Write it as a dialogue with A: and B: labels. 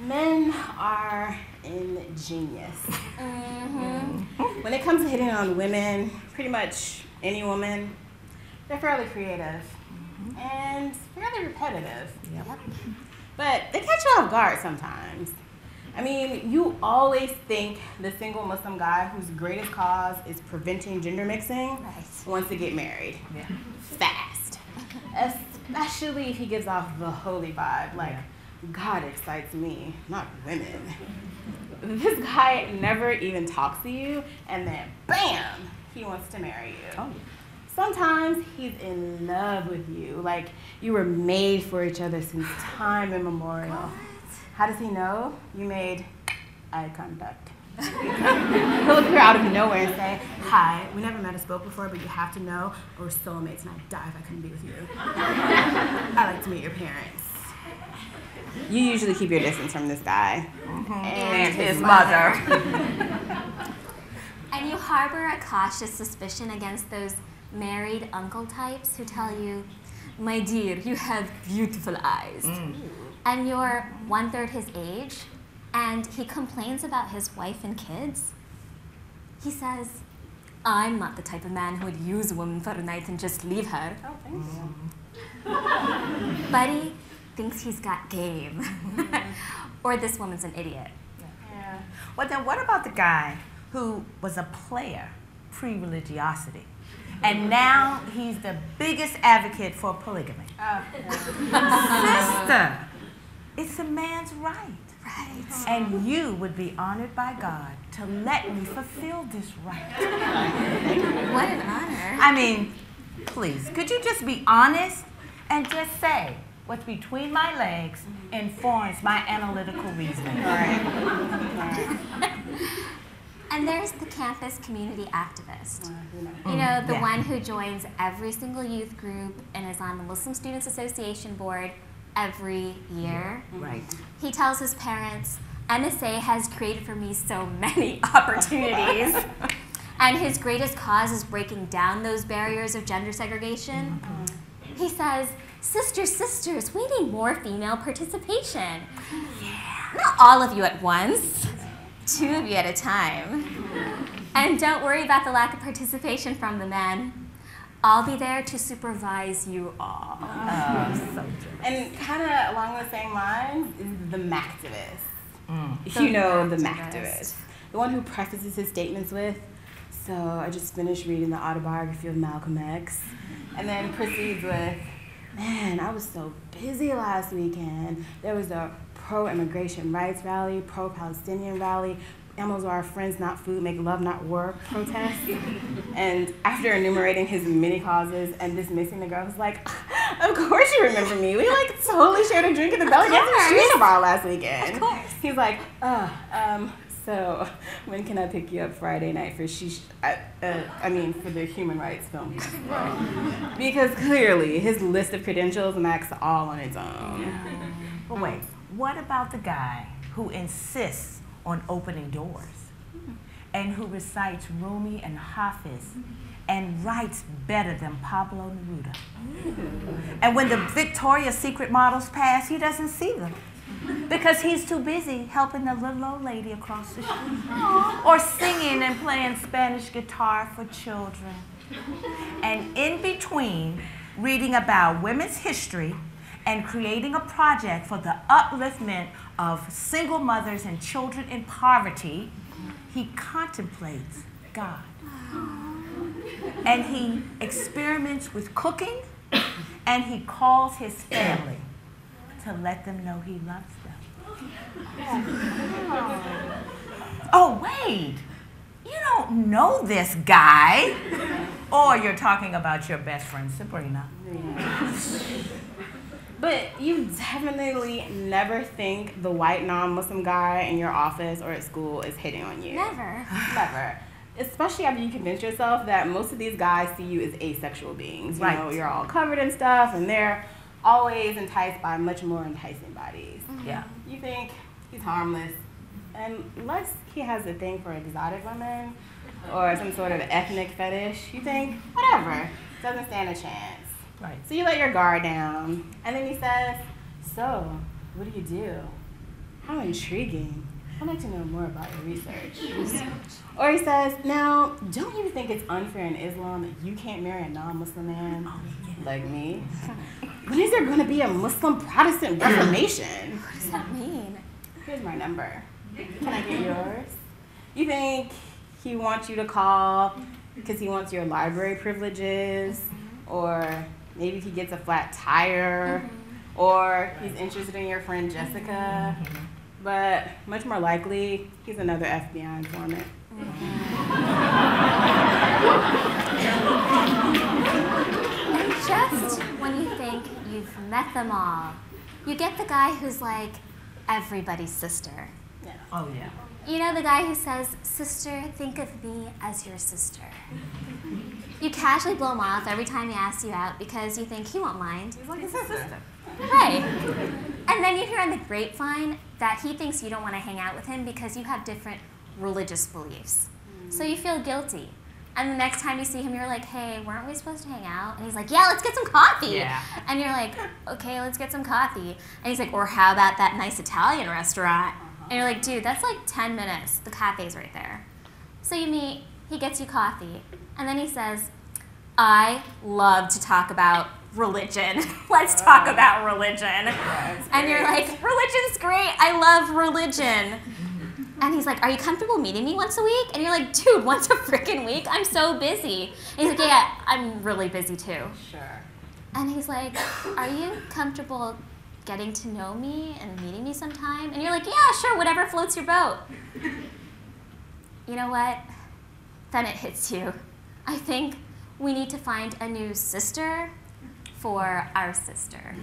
A: Men are ingenious. When it comes to hitting on women, pretty much any woman, they're fairly creative and fairly repetitive.
B: Yep.
A: But they catch you off guard sometimes. I mean, you always think the single Muslim guy whose greatest cause is preventing gender mixing wants to get married fast. Especially if he gives off the holy vibe, like, God excites me, not women. This guy never even talks to you, and then bam, he wants to marry you.
B: Oh.
A: Sometimes he's in love with you, like you were made for each other since time immemorial.
C: What?
A: How does he know? You made eye contact. He'll appear out of nowhere and say, hi, we never met or spoke before, but you have to know we're soulmates and I'd die if I couldn't be with you. I'd like to meet your parents. You usually keep your distance from this guy.
B: And his mother.
C: And you harbor a cautious suspicion against those married uncle types who tell you, my dear, you have beautiful eyes. And you're 1/3 his age, and he complains about his wife and kids. He says, I'm not the type of man who would use a woman for a night and just leave her.
A: Oh, thank you.
C: Buddy thinks he's got game. Or this woman's an idiot.
A: Yeah.
B: Well, then what about the guy who was a player pre-religiosity? And now he's the biggest advocate for polygamy. Sister, it's a man's right.
C: Right.
B: And you would be honored by God to let me fulfill this right.
C: What an honor.
B: I mean, please, could you just be honest and just say what's between my legs informs my analytical reasoning?
C: And there's the campus community activist. You know, the one who joins every single youth group and is on the Muslim Students Association board every year.
B: Right.
C: He tells his parents, MSA has created for me so many opportunities. And his greatest cause is breaking down those barriers of gender segregation. He says, sisters, we need more female participation. Not all of you at once. 2 of you at a time. And don't worry about the lack of participation from the men. I'll be there to supervise you all.
B: So true.
A: And kind of along the same lines is the Mactivist. If you know the Mactivist. The one who prefaces his statements with, so I just finished reading the autobiography of Malcolm X, and then proceeds with, man, I was so busy last weekend. There was a pro-immigration rights rally, pro-Palestinian rally, animals are our friends, not food, make love, not war protest. And after enumerating his many causes and dismissing the girl, was like, of course you remember me. We like totally shared a drink at the Belly Dancing Shisha Bar last weekend.
C: Of course.
A: He's like, so when can I pick you up Friday night for for the Human Rights Film Festival? Because clearly his list of credentials max all on its own.
B: But wait, what about the guy who insists on opening doors and who recites Rumi and Hafiz and writes better than Pablo Neruda? And when the Victoria's Secret models pass, he doesn't see them because he's too busy helping the little old lady across the street or singing and playing Spanish guitar for children. And in between, reading about women's history and creating a project for the upliftment of single mothers and children in poverty, he contemplates God. And he experiments with cooking, and he calls his family to let them know he loves them. Oh, wait, you don't know this guy. Or you're talking about your best friend, Sabrina.
A: But you definitely never think the white non-Muslim guy in your office or at school is hitting on you.
C: Never.
A: Never. Especially after you convince yourself that most of these guys see you as asexual beings. You know, you're all covered in stuff, and they're always enticed by much more enticing bodies.
B: Yeah.
A: You think he's harmless, and unless he has a thing for exotic women or some sort of ethnic fetish, you think, whatever, doesn't stand a chance.
B: Right.
A: So you let your guard down, and then he says, so, what do you do? How intriguing. I'd like to know more about your research. Or he says, now, don't you think it's unfair in Islam that you can't marry a non-Muslim man like me? When is there going to be a Muslim Protestant Reformation?
C: What does that mean?
A: Here's my number. Can I get yours? You think he wants you to call because he wants your library privileges? Or maybe he gets a flat tire? Or he's interested in your friend Jessica? But much more likely, he's another FBI informant.
C: And just when you think you've met them all, you get the guy who's like everybody's sister.
A: Yeah.
B: Oh, yeah.
C: You know, the guy who says, sister, think of me as your sister. You casually blow him off every time he asks you out because you think he won't mind.
B: He's like his sister.
C: Right. And then you hear on the grapevine that he thinks you don't want to hang out with him because you have different religious beliefs. So you feel guilty. And the next time you see him, you're like, hey, weren't we supposed to hang out? And he's like, yeah, let's get some coffee.
B: Yeah.
C: And you're like, okay, let's get some coffee. And he's like, or how about that nice Italian restaurant? And you're like, dude, that's like 10 minutes. The cafe's right there. So you meet, he gets you coffee, and then he says, I love to talk about religion. Let's talk about religion. And you're like, religion's great. I love religion. And he's like, are you comfortable meeting me once a week? And you're like, dude, once a freaking week? I'm so busy. And he's like, yeah, I'm really busy too.
A: Sure.
C: And he's like, are you comfortable getting to know me and meeting me sometime? And you're like, yeah, sure, whatever floats your boat. You know what? Then it hits you. I think we need to find a new sister for our sister.